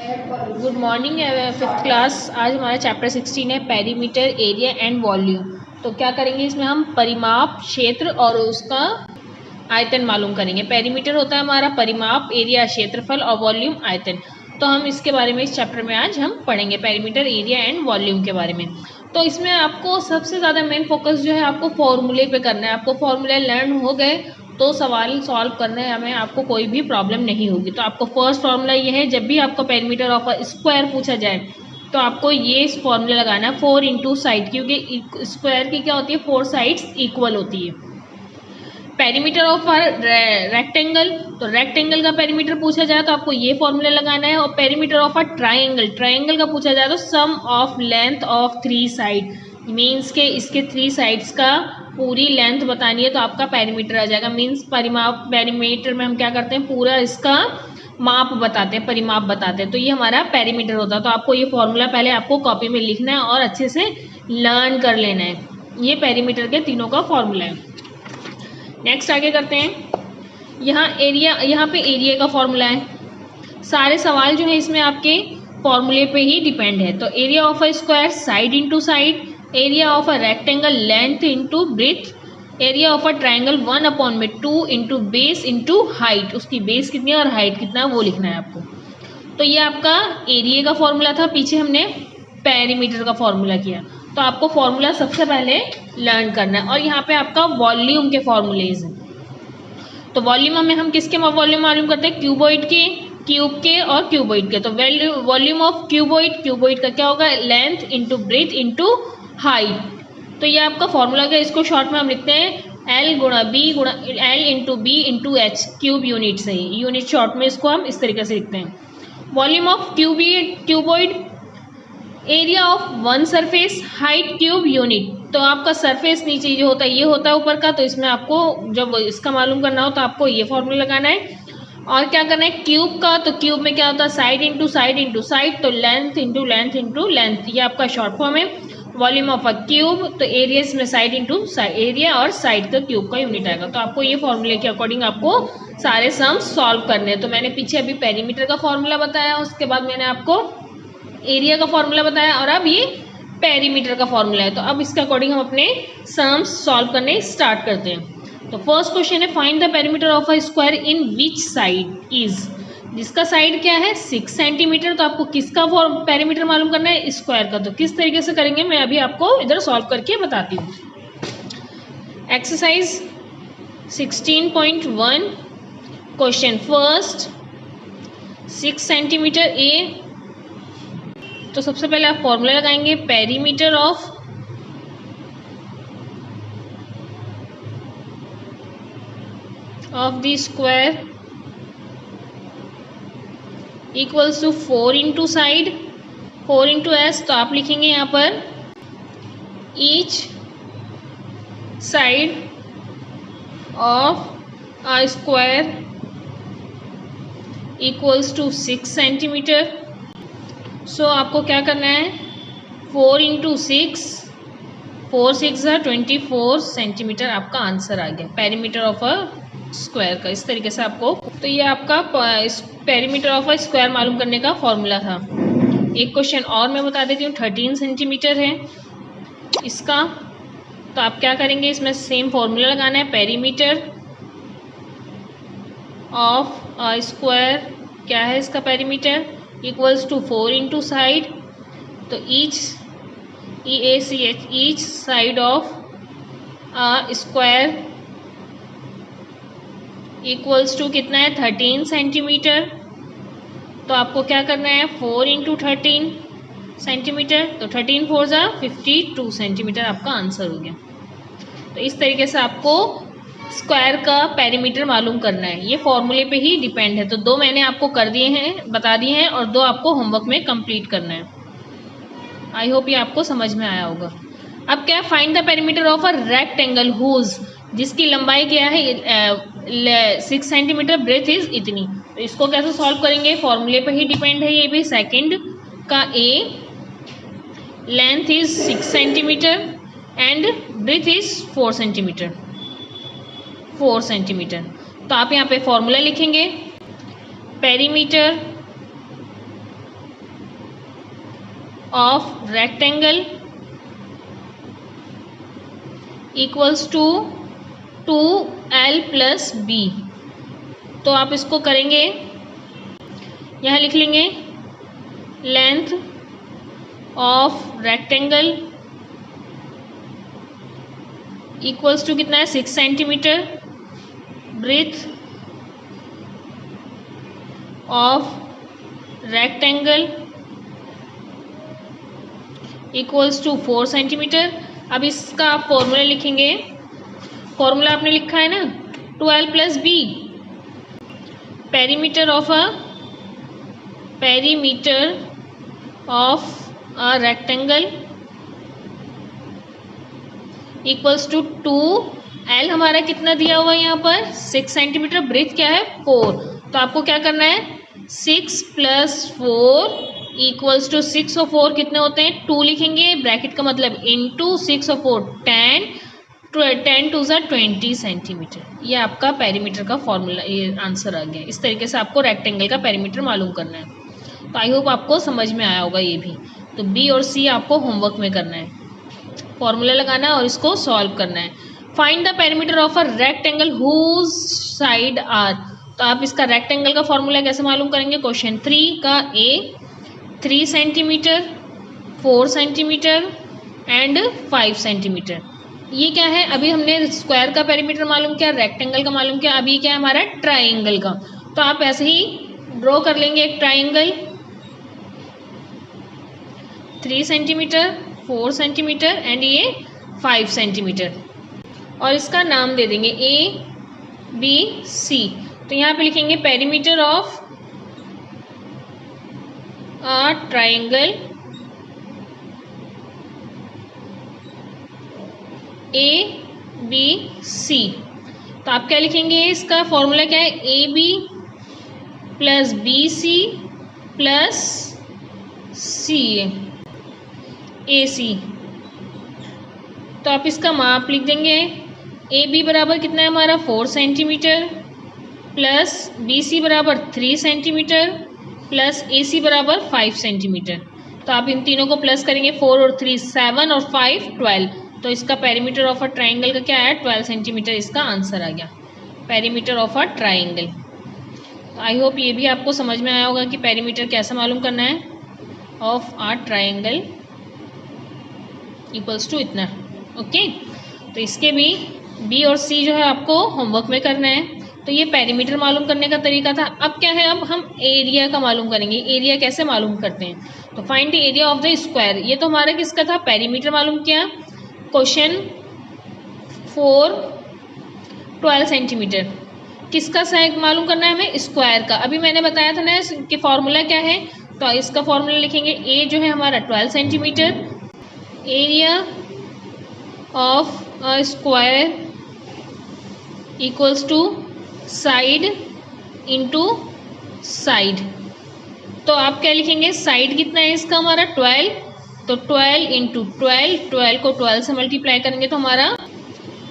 Good morning fifth class. आज हमारा chapter 16 है पेरीमीटर, एरिया एंड वॉल्यूम। तो क्या करेंगे इसमें हम परिमाप, क्षेत्र और उसका आयतन मालूम करेंगे। पेरीमीटर होता है हमारा परिमाप, एरिया क्षेत्रफल और वॉल्यूम आयतन। तो हम इसके बारे में इस चैप्टर में आज हम पढ़ेंगे पेरीमीटर, एरिया एंड वॉल्यूम के बारे में। तो इसमें आपको सबसे ज़्यादा मेन फोकस जो है आपको फॉर्मूले पे करना है। आपको फॉर्मूले लर्न हो गए तो सवाल सॉल्व करने में आपको कोई भी प्रॉब्लम नहीं होगी। तो आपको फर्स्ट फॉर्मूला ये है, जब भी आपको पेरीमीटर ऑफ अ स्क्वायर पूछा जाए तो आपको ये फॉर्मूला लगाना है 4 इंटू साइड, क्योंकि स्क्वायर की क्या होती है, 4 साइड्स इक्वल होती है। पेरीमीटर ऑफ रेक्टेंगल, तो रेक्टेंगल का पेरीमीटर पूछा जाए तो आपको ये फॉर्मूला लगाना है। और perimeter of a triangle, triangle का पूछा जाए तो sum of length of 3 side, means के इसके 3 साइड्स का पूरी लेंथ बतानी है तो आपका पेरीमीटर आ जाएगा। मीन्स परिमाप, पेरीमीटर में हम क्या करते हैं, पूरा इसका माप बताते हैं, परिमाप बताते हैं। तो ये हमारा पेरीमीटर होता है। तो आपको ये फॉर्मूला पहले आपको कॉपी में लिखना है और अच्छे से लर्न कर लेना है। ये पेरीमीटर के तीनों का फॉर्मूला है। नेक्स्ट आगे करते हैं। यहाँ एरिया, यहाँ पे एरिया का फॉर्मूला है। सारे सवाल जो है इसमें आपके फॉर्मूले पे ही डिपेंड है। तो area of a square side into side, area of a rectangle length into breath, area of a triangle 1/2 into base into height. उसकी बेस कितनी है और हाइट कितना है वो लिखना है आपको। तो ये आपका एरिया का फॉर्मूला था, पीछे हमने पेरीमीटर का फॉर्मूला किया। तो आपको फॉर्मूला सबसे पहले लर्न करना है। और यहाँ पे आपका वॉल्यूम के फॉर्मूलेज हैं। तो वॉल्यूम में हम किसके वॉल्यूम मालूम करते हैं, क्यूबॉइड के, क्यूब के और क्यूबॉइड के। तो वॉल्यूम ऑफ क्यूबॉइड, क्यूबॉइड का क्या होगा, length into breadth into height. तो ये आपका फॉर्मूला है। इसको शॉर्ट में हम लिखते हैं एल गुणा बी गुणा L into B into H, cube unit से ही, यूनिट शॉर्ट में इसको हम इस तरीके से लिखते हैं। Volume of cuboid, area of one surface, height cube unit. तो आपका सरफेस नीचे जो होता है ये होता है ऊपर का, तो इसमें आपको जब इसका मालूम करना हो तो आपको ये फॉर्मूला लगाना है। और क्या करना है, क्यूब का, तो क्यूब में क्या होता है, side into side into side, तो length into length into length, ये आपका शॉर्ट फॉर्म है। वॉल्यूम ऑफ अ क्यूब, तो एरिया में साइड इंटू एरिया और साइड का क्यूब का यूनिट आएगा। तो आपको ये फॉर्मूले के अकॉर्डिंग आपको सारे सम्स सॉल्व करने हैं। तो मैंने पीछे अभी पेरीमीटर का फॉर्मूला बताया, उसके बाद मैंने आपको एरिया का फॉर्मूला बताया और अब ये पेरीमीटर का फॉर्मूला है। तो अब इसके अकॉर्डिंग हम अपने सम्स सॉल्व करने स्टार्ट करते हैं। तो फर्स्ट क्वेश्चन है, find the perimeter of a square in which side is, जिसका साइड क्या है 6 सेंटीमीटर। तो आपको किसका पेरीमीटर मालूम करना है, स्क्वायर का। तो किस तरीके से करेंगे मैं अभी आपको इधर सॉल्व करके बताती हूँ। Exercise 16.1 question first, 6 centimetre A. तो सबसे पहले आप फॉर्मूला लगाएंगे, perimeter of the square equals to 4 into side, 4 into S. तो आप लिखेंगे यहाँ पर each side of a square equals to 6 centimetre. So आपको क्या करना है, 4 इंटू 6, 4 6 24 सेंटीमीटर आपका आंसर आ गया पेरीमीटर ऑफ अ स्क्वायर का। इस तरीके से आपको, तो ये आपका पेरीमीटर ऑफ अ स्क्वायर मालूम करने का फॉर्मूला था। एक क्वेश्चन और मैं बता देती हूँ, 13 सेंटीमीटर है इसका। तो आप क्या करेंगे, इसमें सेम फॉर्मूला लगाना है, पेरीमीटर ऑफ अ स्क्वायर, क्या है इसका perimeter, equals to 4 into side, तो each side of a square equals to कितना है 13 सेंटीमीटर। तो आपको क्या करना है, 4 इंटू 13 सेंटीमीटर, तो 13 4 52 सेंटीमीटर आपका आंसर हो गया। तो इस तरीके से आपको स्क्वायर का पेरीमीटर मालूम करना है। ये फॉर्मूले पे ही डिपेंड है। तो 2 मैंने आपको कर दिए हैं, बता दिए हैं, और 2 आपको होमवर्क में कंप्लीट करना है। आई होप ये आपको समझ में आया होगा। अब क्या, find the perimeter of a rectangle whose, जिसकी लंबाई क्या है 6 सेंटीमीटर, ब्रेथ इज इतनी। तो इसको कैसे सॉल्व करेंगे, फॉर्मूले पे ही डिपेंड है ये भी। सेकंड का A, length is 6 centimetre and breadth is 4 centimetre, 4 centimetre. तो आप यहाँ पे फॉर्मूला लिखेंगे, perimeter of rectangle equals to 2L plus B. तो आप इसको करेंगे, यहाँ लिख लेंगे length of rectangle equals to कितना है 6 centimetre, breadth of rectangle equals to 4 centimetre. अब इसका आप फॉर्मूला लिखेंगे, फॉर्मूला आपने लिखा है ना 2L plus B, perimeter of a rectangle equals to 2L हमारा कितना दिया हुआ है यहाँ पर 6 सेंटीमीटर, ब्रेथ क्या है 4। तो आपको क्या करना है 6 प्लस 4 इक्वल्स टू 6 और 4 कितने होते हैं 2 लिखेंगे, ब्रैकेट का मतलब इंटू 6 और 4 10 टू 20 सेंटीमीटर। ये आपका पेरीमीटर का फॉर्मूला, ये आंसर आ गया। इस तरीके से आपको रेक्टेंगल का पेरीमीटर मालूम करना है। तो आई होप आपको समझ में आया होगा ये भी। तो बी और सी आपको होमवर्क में करना है, फॉर्मूला लगाना है और इसको सॉल्व करना है। Find the perimeter of a rectangle whose side are. तो आप इसका रेक्टेंगल का फॉर्मूला कैसे मालूम करेंगे, क्वेश्चन 3 का ए 3 सेंटीमीटर 4 सेंटीमीटर एंड 5 सेंटीमीटर। ये क्या है, अभी हमने स्क्वायर का पेरीमीटर मालूम किया, रेक्टेंगल का मालूम किया, अभी क्या है हमारा ट्राइंगल का। तो आप ऐसे ही ड्रॉ कर लेंगे एक ट्राइंगल 3 सेंटीमीटर 4 सेंटीमीटर एंड ये 5 सेंटीमीटर, और इसका नाम दे देंगे ABC। तो यहाँ पे लिखेंगे perimeter of a triangle ABC। तो आप क्या लिखेंगे, इसका फॉर्मूला क्या है AB plus BC plus AC। तो आप इसका माप लिख देंगे, AB बराबर कितना है हमारा 4 सेंटीमीटर प्लस BC बराबर 3 सेंटीमीटर प्लस AC बराबर 5 सेंटीमीटर। तो आप इन तीनों को प्लस करेंगे, 4 और 3 7 और 5 12। तो इसका पेरीमीटर ऑफ अ ट्राइंगल का क्या है 12 सेंटीमीटर, इसका आंसर आ गया पेरीमीटर ऑफ अ ट्राइंगल। तो आई होप ये भी आपको समझ में आया होगा कि पेरीमीटर कैसे मालूम करना है of a triangle equals to इतना। ओके, तो इसके भी बी और सी जो है आपको होमवर्क में करना है। तो ये पेरीमीटर मालूम करने का तरीका था। अब क्या है, अब हम एरिया का मालूम करेंगे। एरिया कैसे मालूम करते हैं, तो find the area of the square. ये तो हमारा किसका था, पेरीमीटर मालूम किया, क्वेश्चन 4 12 सेंटीमीटर। किसका साइड मालूम करना है हमें, स्क्वायर का। अभी मैंने बताया था ना कि फॉर्मूला क्या है, तो इसका फॉर्मूला लिखेंगे, ए जो है हमारा 12 centimetre, area of a square equals to side into side. तो आप क्या लिखेंगे, साइड कितना है इसका हमारा 12, तो 12 इंटू 12 को 12 से मल्टीप्लाई करेंगे तो हमारा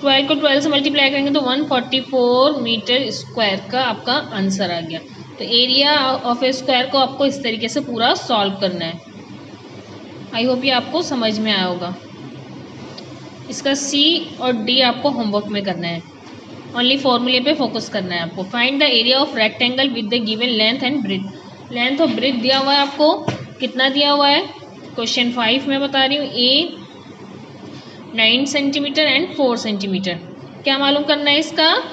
12 को 12 से मल्टीप्लाई करेंगे तो 144 मीटर स्क्वायर का आपका आंसर आ गया। तो एरिया ऑफ ए स्क्वायर को आपको इस तरीके से पूरा सॉल्व करना है। आई होप ये आपको समझ में आया होगा। इसका सी और डी आपको होमवर्क में करना है, ओनली फॉर्मूले पे फोकस करना है आपको। Find the area of rectangle with the given length and breadth. Length और ब्रेथ दिया हुआ है आपको, कितना दिया हुआ है, क्वेश्चन 5 में बता रही हूँ, ए 9 सेंटीमीटर एंड 4 सेंटीमीटर। क्या मालूम करना है, इसका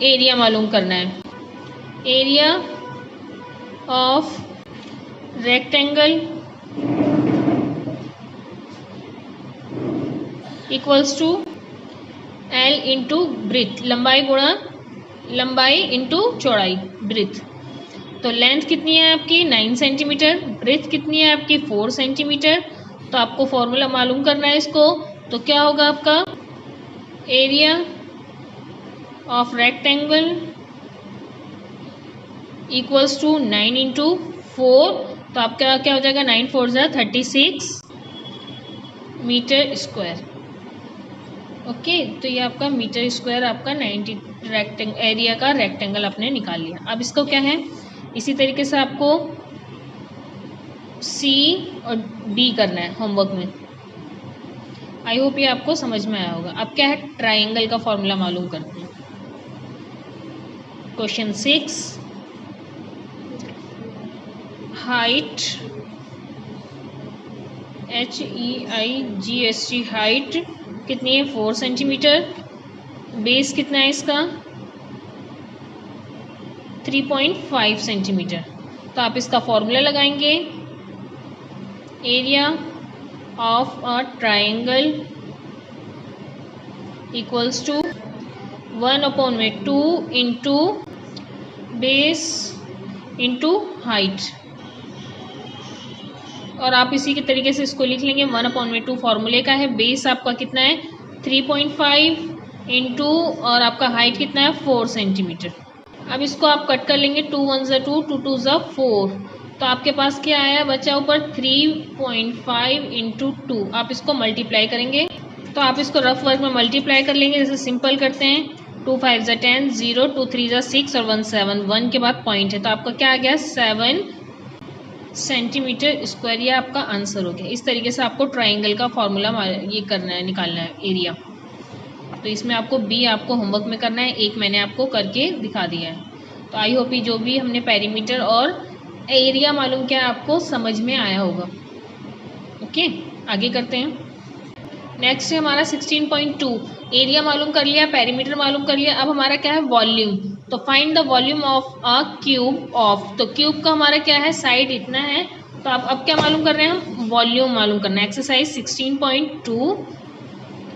एरिया मालूम करना है। Area of rectangle equals to L into breadth, लंबाई गुणा लंबाई इंटू चौड़ाई, ब्रेथ। तो लेंथ कितनी है आपकी 9 सेंटीमीटर, ब्रेथ कितनी है आपकी 4 सेंटीमीटर। तो आपको फॉर्मूला मालूम करना है इसको। तो क्या होगा आपका, area of rectangle equals to 9 into 4। तो आपका क्या हो जाएगा, 9 4 जा 36 मीटर स्क्वायर। ओके, तो ये आपका मीटर स्क्वायर आपका 90 एरिया का रेक्टेंगल आपने निकाल लिया। अब इसको क्या है, इसी तरीके से आपको सी और डी करना है होमवर्क में। आई होप ये आपको समझ में आया होगा। अब क्या है, ट्राइंगल का फॉर्मूला मालूम करते हैं। क्वेश्चन 6, हाइट HEIGHT हाइट कितनी है 4 सेंटीमीटर, बेस कितना है इसका 3.5 सेंटीमीटर। तो आप इसका फॉर्मूला लगाएंगे, area of a triangle equals to 1/2 into base into height. और आप इसी के तरीके से इसको लिख लेंगे, 1/2 फॉर्मूले का है, बेस आपका कितना है 3.5 इंटू और आपका हाइट कितना है 4 सेंटीमीटर। अब इसको आप कट कर लेंगे, 2 1 ज़ा 2, 2 2 ज़ा 4। तो आपके पास क्या आया बचा ऊपर 3.5 इंटू 2। आप इसको मल्टीप्लाई करेंगे, तो आप इसको रफ वर्क में मल्टीप्लाई कर लेंगे, जैसे सिंपल करते हैं। 2 5 ज़ा 10, 0 2 3 ज़ा 6 और 1 7, 1 के बाद पॉइंट है, तो आपका क्या आ गया 7 सेंटीमीटर स्क्वायर। ये आपका आंसर हो गया। इस तरीके से आपको ट्राइंगल का फॉर्मूला ये करना है, निकालना है एरिया। तो इसमें आपको बी आपको होमवर्क में करना है, एक मैंने आपको करके दिखा दिया है। तो आई होप जो भी हमने पेरीमीटर और एरिया मालूम किया आपको समझ में आया होगा। ओके, आगे करते हैं। नेक्स्ट है हमारा 16.2, एरिया मालूम कर लिया, पेरीमीटर मालूम कर लिया। अब हमारा क्या है वॉल्यूम। तो find the volume of a cube of, तो क्यूब का हमारा क्या है साइड इतना है, तो आप अब क्या मालूम कर रहे हैं हम वॉल्यूम मालूम करना है। एक्सरसाइज 16.2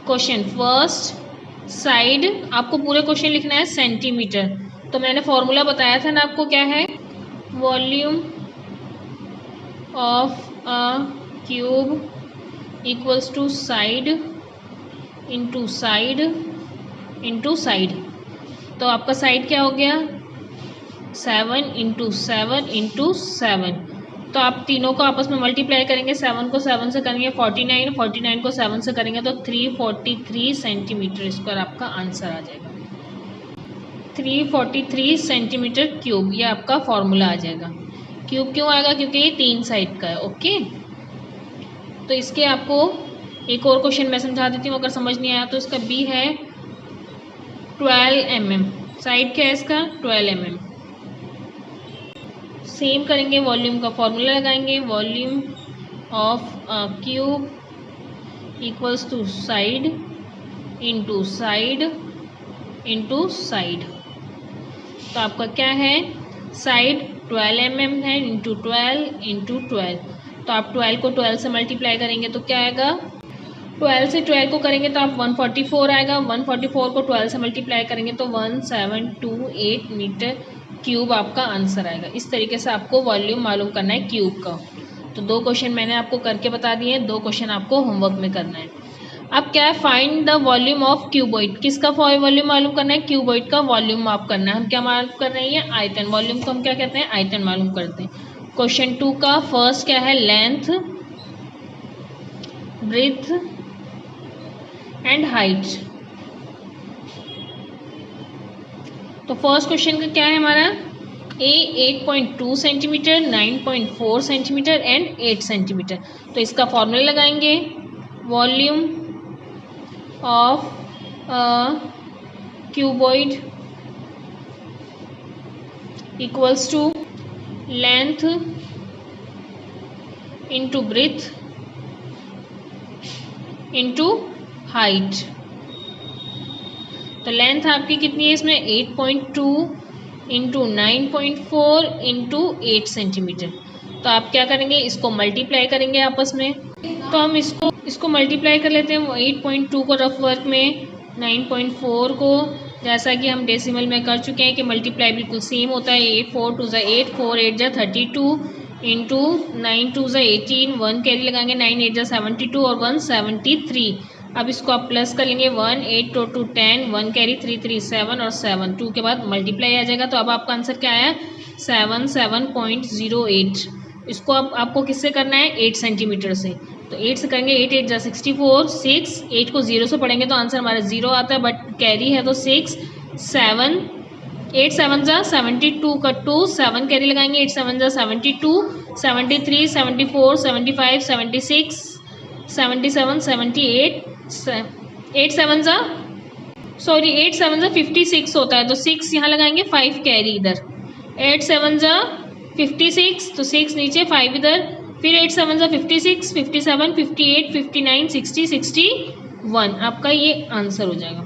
क्वेश्चन फर्स्ट, साइड आपको पूरे क्वेश्चन लिखना है सेंटीमीटर। तो मैंने फॉर्मूला बताया था ना आपको, क्या है volume of a cube equals to side into side into side. तो आपका साइड क्या हो गया 7 इंटू 7 इंटू 7। तो आप तीनों को आपस में मल्टीप्लाई करेंगे, 7 को 7 से करेंगे 49, 49 को 7 से करेंगे तो 343 सेंटीमीटर स्क्वायर आपका आंसर आ जाएगा। 343 सेंटीमीटर क्यूब, ये आपका फॉर्मूला आ जाएगा। क्यूब क्यों आएगा, क्योंकि ये 3 साइड का है। ओके, तो इसके आपको एक और क्वेश्चन मैं समझा देती हूँ, अगर समझ नहीं आया तो। इसका बी है 12 mm, साइड क्या है इसका 12 mm। सेम करेंगे, वॉल्यूम का फॉर्मूला लगाएंगे, volume of cube equals to side into side into side. तो आपका क्या है साइड 12 mm है, इंटू 12 इंटू 12। तो आप 12 को 12 से मल्टीप्लाई करेंगे तो क्या आएगा, 12 से 12 को करेंगे तो आप 144 आएगा, 144 को 12 से मल्टीप्लाई करेंगे तो 1728 मीटर क्यूब आपका आंसर आएगा। इस तरीके से आपको वॉल्यूम मालूम करना है क्यूब का। तो 2 क्वेश्चन मैंने आपको करके बता दिए, 2 क्वेश्चन आपको होमवर्क में करना है। अब क्या है find the volume of cuboid, किसका वॉल्यूम मालूम करना है क्यूबॉइड का वॉल्यूम माप करना है। हम क्या मालूम कर रहे हैं आयतन, वॉल्यूम को हम क्या कहते हैं आयतन मालूम करते हैं। क्वेश्चन 2 का फर्स्ट क्या है लेंथ, ब्रेथ एंड हाइट। तो फर्स्ट क्वेश्चन का क्या है हमारा a 8.2 centimetre, 9.4 centimetre and 8 centimetre. तो इसका फॉर्मूला लगाएंगे, volume of cuboid equals to length into breadth into height. तो लेंथ आपकी कितनी है इसमें 8.2 इंटू 9.4 इंटू 8 सेंटीमीटर। तो आप क्या करेंगे इसको मल्टीप्लाई करेंगे आपस में। तो हम इसको मल्टीप्लाई कर लेते हैं, 8.2 को रफ वर्क में, 9.4 को जैसा कि हम डेसिमल में कर चुके हैं कि मल्टीप्लाई बिल्कुल सेम होता है। 8 4 2 ज़ा 8, 4 8 ज़ा 32 इंटू 9 2 ज़ा 18, 1 कैरी लगाएंगे, 9 8 ज़ा 72 और 1 73। अब इसको आप प्लस कर लेंगे, 1 8 2 2 10, 1 कैरी 3 3 7 और 7 2 के बाद मल्टीप्लाई आ जाएगा। तो अब आपका आंसर क्या आया 77.08। इसको अब आपको किससे करना है 8 सेंटीमीटर से। तो 8 से करेंगे, 8 8 जा 64, 6 8 को 0 से पढ़ेंगे तो आंसर हमारा 0 आता है, बट कैरी है तो 6 7 8 7 जा 72 का 2 7 कैरी लगाएंगे, 8 7 जा 72, 73 74 75 76 77 78, 8 7 जा 56 होता है, तो 6 यहाँ लगाएंगे, 5 कैरी इधर, 8 7 जा 56, तो 6 नीचे 5 इधर, फिर 8 7 जा 56 57 58 59 60 61, आपका ये आंसर हो जाएगा।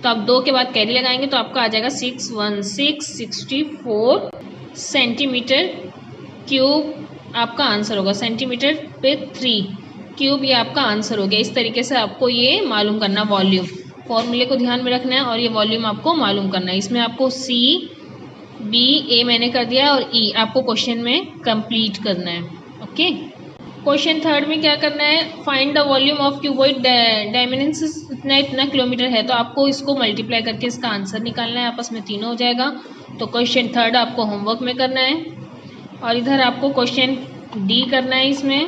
तो आप 2 के बाद कैरी लगाएंगे तो आपका आ जाएगा 61664 सेंटीमीटर क्यूब, आपका आंसर होगा। सेंटीमीटर पे 3 क्यूब, ये आपका आंसर हो गया। इस तरीके से आपको ये मालूम करना, वॉल्यूम, फॉर्मूले को ध्यान में रखना है और ये वॉल्यूम आपको मालूम करना है। इसमें आपको सी बी ए मैंने कर दिया और ई आपको क्वेश्चन में कंप्लीट करना है। ओके, क्वेश्चन थर्ड में क्या करना है, find the volume of cuboid, dimensions इतना किलोमीटर है, तो आपको इसको मल्टीप्लाई करके इसका आंसर निकालना है, आपस में तीनों हो जाएगा। तो क्वेश्चन थर्ड आपको होमवर्क में करना है और इधर आपको क्वेश्चन डी करना है इसमें,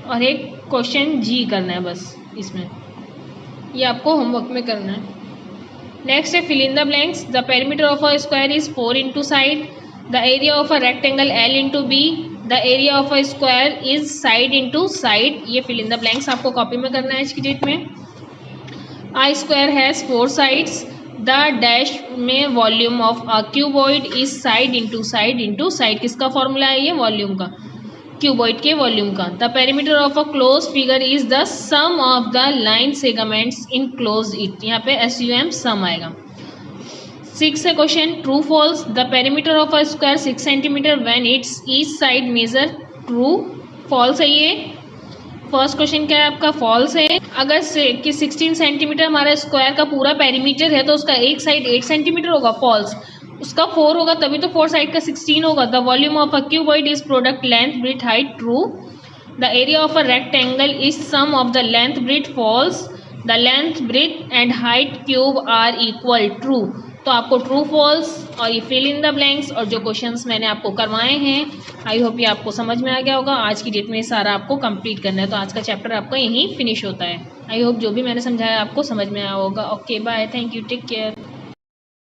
और एक क्वेश्चन जी करना है बस इसमें, ये आपको होमवर्क में करना है। नेक्स्ट है fill in the blanks. The perimeter of a square is 4 into side, the area of a rectangle L into B, the area of a square is side into side. ये fill in the blanks आपको copy में करना है आज की date में। I square has 4 sides, the dash में volume of a cuboid is side into side into side, किसका फॉर्मूला है ये, वॉल्यूम का, क्यूबॉइड के वॉल्यूम का। The perimeter of a close figure is the sum of the line segments enclose it, यहाँ पे SUM sum आएगा। 6 है question, true false, the perimeter of a square 6 centimetre when its each side measure, true false है ये। First question क्या है आपका, false है। अगर कि 16 सेंटीमीटर हमारा स्क्वायर का पूरा पेरीमीटर है तो उसका एक साइड 8 सेंटीमीटर होगा, फॉल्स। उसका 4 होगा तभी तो 4 साइड का 16 होगा। The volume of a cuboid is product length breadth height, true. The area of a rectangle is sum of the length breadth, false. The length breadth and height cube are equal, true. तो आपको true false और ये fill in the blanks और जो questions मैंने आपको करवाए हैं, आई होप ये आपको समझ में आ गया होगा। आज की डेट में सारा आपको कंप्लीट करना है, तो आज का चैप्टर आपका यहीं फिनिश होता है। आई होप जो भी मैंने समझाया आपको समझ में आया होगा। Okay bye, thank you, take care.